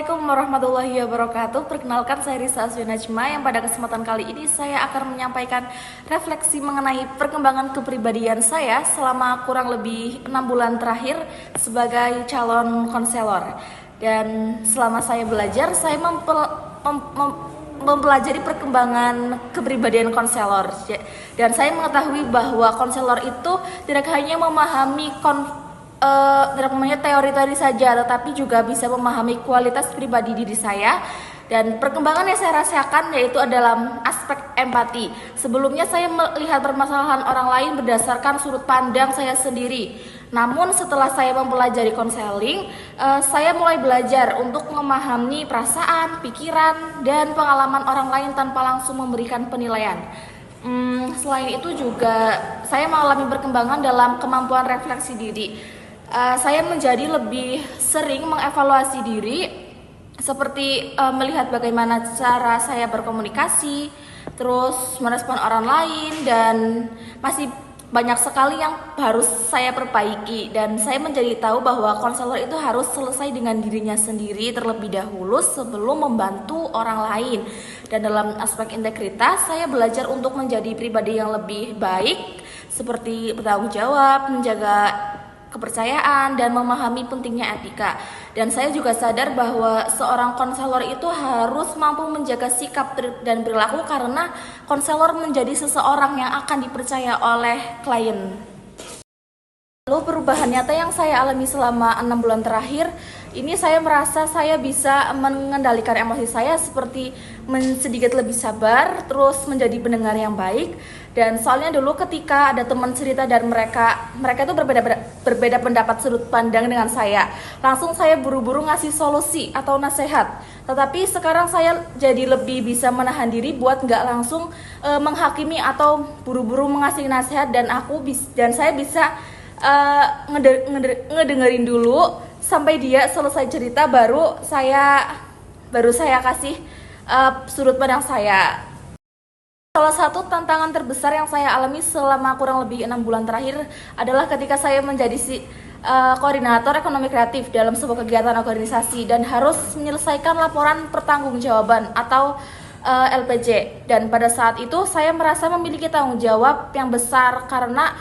Assalamualaikum warahmatullahi wabarakatuh. Perkenalkan, saya Risa Najma yang pada kesempatan kali ini saya akan menyampaikan refleksi mengenai perkembangan kepribadian saya selama kurang lebih 6 bulan terakhir sebagai calon konselor. Dan selama saya belajar, saya mempelajari perkembangan kepribadian konselor. Dan saya mengetahui bahwa konselor itu tidak hanya memahami tidak memahami teori-teori saja, tetapi juga bisa memahami kualitas pribadi diri saya. Dan perkembangan yang saya rasakan yaitu dalam aspek empati. Sebelumnya saya melihat permasalahan orang lain berdasarkan sudut pandang saya sendiri. Namun setelah saya mempelajari konseling, saya mulai belajar untuk memahami perasaan, pikiran, dan pengalaman orang lain tanpa langsung memberikan penilaian. Selain itu juga saya mengalami perkembangan dalam kemampuan refleksi diri. Saya menjadi lebih sering mengevaluasi diri, seperti melihat bagaimana cara saya berkomunikasi, terus merespon orang lain, dan masih banyak sekali yang harus saya perbaiki. Dan saya menjadi tahu bahwa konselor itu harus selesai dengan dirinya sendiri terlebih dahulu sebelum membantu orang lain. Dan dalam aspek integritas, saya belajar untuk menjadi pribadi yang lebih baik, seperti bertanggung jawab, menjaga kepercayaan, dan memahami pentingnya etika. Dan saya juga sadar bahwa seorang konselor itu harus mampu menjaga sikap dan perilaku, karena konselor menjadi seseorang yang akan dipercaya oleh klien. Lalu perubahan nyata yang saya alami selama 6 bulan terakhir ini, saya merasa saya bisa mengendalikan emosi saya, seperti sedikit lebih sabar, terus menjadi pendengar yang baik. Dan soalnya dulu ketika ada teman cerita dan mereka itu berbeda pendapat sudut pandang dengan saya, langsung saya buru-buru ngasih solusi atau nasihat. Tetapi sekarang saya jadi lebih bisa menahan diri buat nggak langsung menghakimi atau buru-buru mengasih nasihat, dan saya bisa ngedengerin dulu sampai dia selesai cerita, baru saya kasih sudut pandang saya. Salah satu tantangan terbesar yang saya alami selama kurang lebih 6 bulan terakhir adalah ketika saya menjadi koordinator ekonomi kreatif dalam sebuah kegiatan organisasi dan harus menyelesaikan laporan pertanggungjawaban atau LPJ. Dan pada saat itu saya merasa memiliki tanggung jawab yang besar, karena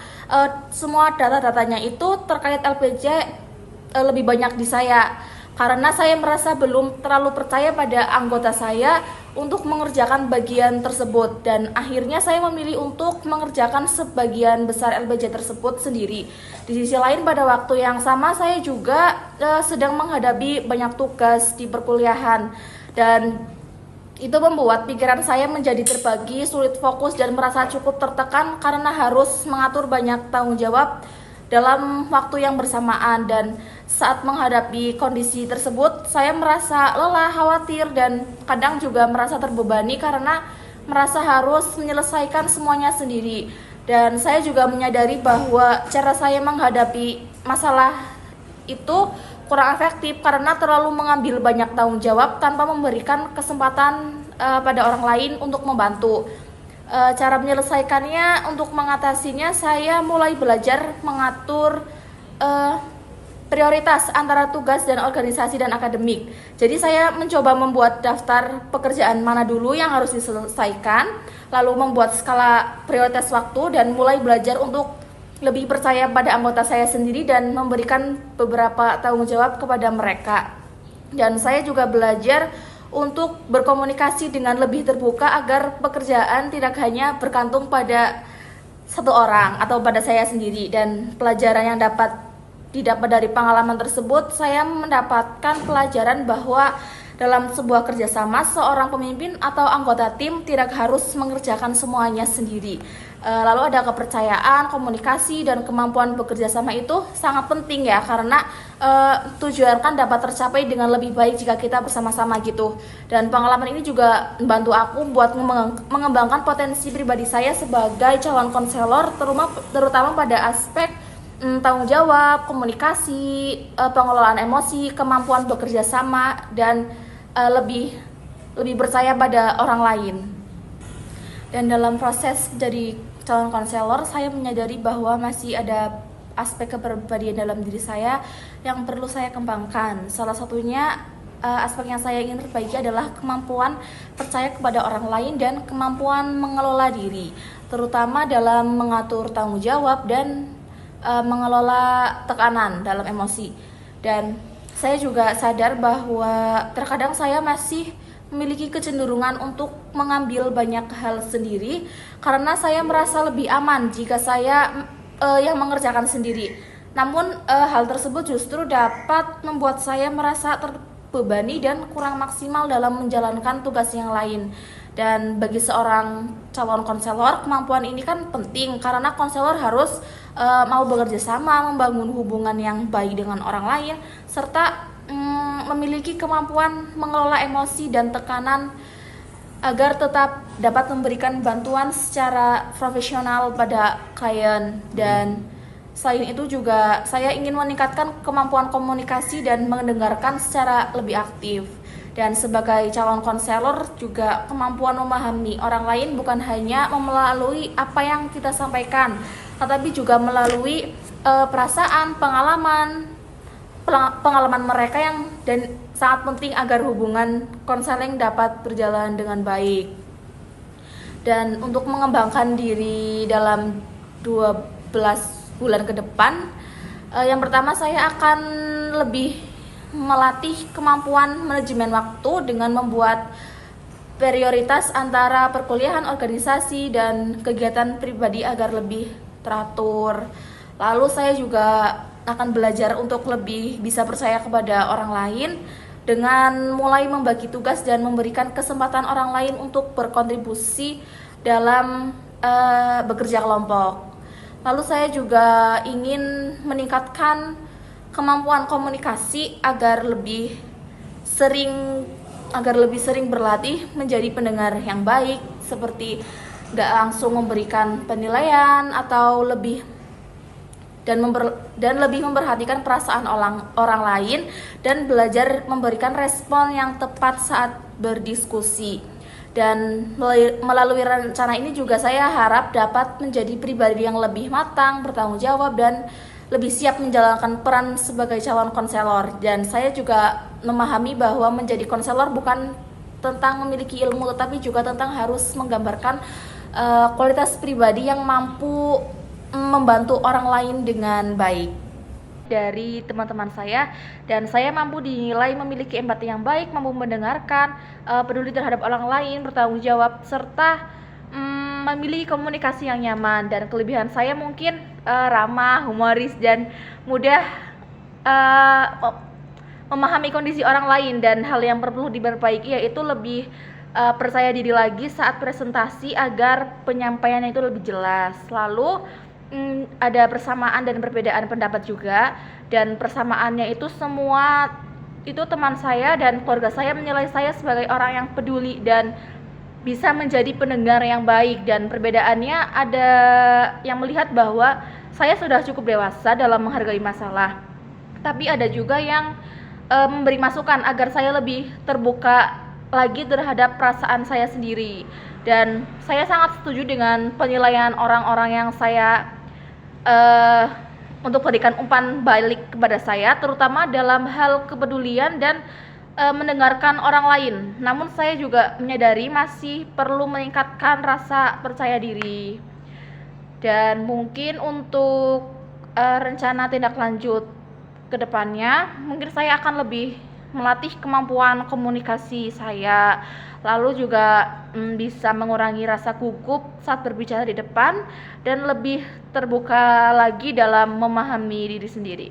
semua data-datanya itu terkait LPJ lebih banyak di saya, karena saya merasa belum terlalu percaya pada anggota saya untuk mengerjakan bagian tersebut. Dan akhirnya saya memilih untuk mengerjakan sebagian besar LPJ tersebut sendiri. Di sisi lain, pada waktu yang sama saya juga sedang menghadapi banyak tugas di perkuliahan, dan itu membuat pikiran saya menjadi terbagi, sulit fokus, dan merasa cukup tertekan karena harus mengatur banyak tanggung jawab dalam waktu yang bersamaan. Dan saat menghadapi kondisi tersebut, saya merasa lelah, khawatir, dan kadang juga merasa terbebani karena merasa harus menyelesaikan semuanya sendiri. Dan saya juga menyadari bahwa cara saya menghadapi masalah itu kurang efektif karena terlalu mengambil banyak tanggung jawab tanpa memberikan kesempatan pada orang lain untuk membantu. Cara menyelesaikannya, untuk mengatasinya, saya mulai belajar mengatur prioritas antara tugas dan organisasi dan akademik. Jadi saya mencoba membuat daftar pekerjaan mana dulu yang harus diselesaikan, lalu membuat skala prioritas waktu, dan mulai belajar untuk lebih percaya pada anggota saya sendiri dan memberikan beberapa tanggung jawab kepada mereka. Dan saya juga belajar untuk berkomunikasi dengan lebih terbuka agar pekerjaan tidak hanya bergantung pada satu orang atau pada saya sendiri. Dan pelajaran yang didapat dari pengalaman tersebut, saya mendapatkan pelajaran bahwa dalam sebuah kerjasama, seorang pemimpin atau anggota tim tidak harus mengerjakan semuanya sendiri. Lalu ada kepercayaan, komunikasi, dan kemampuan bekerja sama itu sangat penting ya, karena tujuan kan dapat tercapai dengan lebih baik jika kita bersama-sama gitu. Dan pengalaman ini juga membantu aku buat mengembangkan potensi pribadi saya sebagai calon konselor, terutama pada aspek tanggung jawab, komunikasi, pengelolaan emosi, kemampuan bekerja sama, dan lebih percaya pada orang lain. Dan dalam proses jadi calon konselor, saya menyadari bahwa masih ada aspek kepribadian dalam diri saya yang perlu saya kembangkan. Salah satunya aspek yang saya ingin perbaiki adalah kemampuan percaya kepada orang lain dan kemampuan mengelola diri, terutama dalam mengatur tanggung jawab dan mengelola tekanan dalam emosi. Dan saya juga sadar bahwa terkadang saya masih memiliki kecenderungan untuk mengambil banyak hal sendiri karena saya merasa lebih aman jika saya yang mengerjakan sendiri. Namun hal tersebut justru dapat membuat saya merasa terbebani dan kurang maksimal dalam menjalankan tugas yang lain. Dan bagi seorang calon konselor, kemampuan ini kan penting karena konselor harus mau bekerja sama, membangun hubungan yang baik dengan orang lain, serta memiliki kemampuan mengelola emosi dan tekanan agar tetap dapat memberikan bantuan secara profesional pada klien. Dan selain itu juga saya ingin meningkatkan kemampuan komunikasi dan mendengarkan secara lebih aktif. Dan sebagai calon konselor juga kemampuan memahami orang lain bukan hanya melalui apa yang kita sampaikan, tetapi juga melalui perasaan, pengalaman mereka yang dan sangat penting agar hubungan konseling dapat berjalan dengan baik. Dan untuk mengembangkan diri dalam 12 bulan ke depan, yang pertama saya akan lebih melatih kemampuan manajemen waktu dengan membuat prioritas antara perkuliahan, organisasi, dan kegiatan pribadi agar lebih teratur. Lalu saya juga akan belajar untuk lebih bisa percaya kepada orang lain dengan mulai membagi tugas dan memberikan kesempatan orang lain untuk berkontribusi dalam bekerja kelompok. Lalu saya juga ingin meningkatkan kemampuan komunikasi agar lebih sering berlatih menjadi pendengar yang baik, seperti gak langsung memberikan penilaian atau lebih memperhatikan perasaan orang lain dan belajar memberikan respon yang tepat saat berdiskusi. Dan melalui rencana ini juga saya harap dapat menjadi pribadi yang lebih matang, bertanggung jawab, dan lebih siap menjalankan peran sebagai calon konselor. Dan saya juga memahami bahwa menjadi konselor bukan tentang memiliki ilmu, tetapi juga tentang harus menggambarkan kualitas pribadi yang mampu membantu orang lain dengan baik. Dari teman-teman saya, dan saya mampu dinilai memiliki empati yang baik, mampu mendengarkan, peduli terhadap orang lain, bertanggung jawab, serta memiliki komunikasi yang nyaman. Dan kelebihan saya mungkin ramah, humoris, dan mudah memahami kondisi orang lain. Dan hal yang perlu diperbaiki yaitu lebih percaya diri lagi saat presentasi agar penyampaiannya itu lebih jelas. Lalu ada persamaan dan perbedaan pendapat juga, dan persamaannya itu semua itu teman saya dan keluarga saya menilai saya sebagai orang yang peduli dan bisa menjadi pendengar yang baik. Dan perbedaannya ada yang melihat bahwa saya sudah cukup dewasa dalam menghargai masalah, tapi ada juga yang memberi masukan agar saya lebih terbuka lagi terhadap perasaan saya sendiri. Dan saya sangat setuju dengan penilaian orang-orang yang saya untuk berikan umpan balik kepada saya, terutama dalam hal kepedulian dan mendengarkan orang lain. Namun saya juga menyadari masih perlu meningkatkan rasa percaya diri. Dan mungkin untuk rencana tindak lanjut ke depannya, mungkin saya akan lebih melatih kemampuan komunikasi saya, lalu juga bisa mengurangi rasa gugup saat berbicara di depan dan lebih terbuka lagi dalam memahami diri sendiri.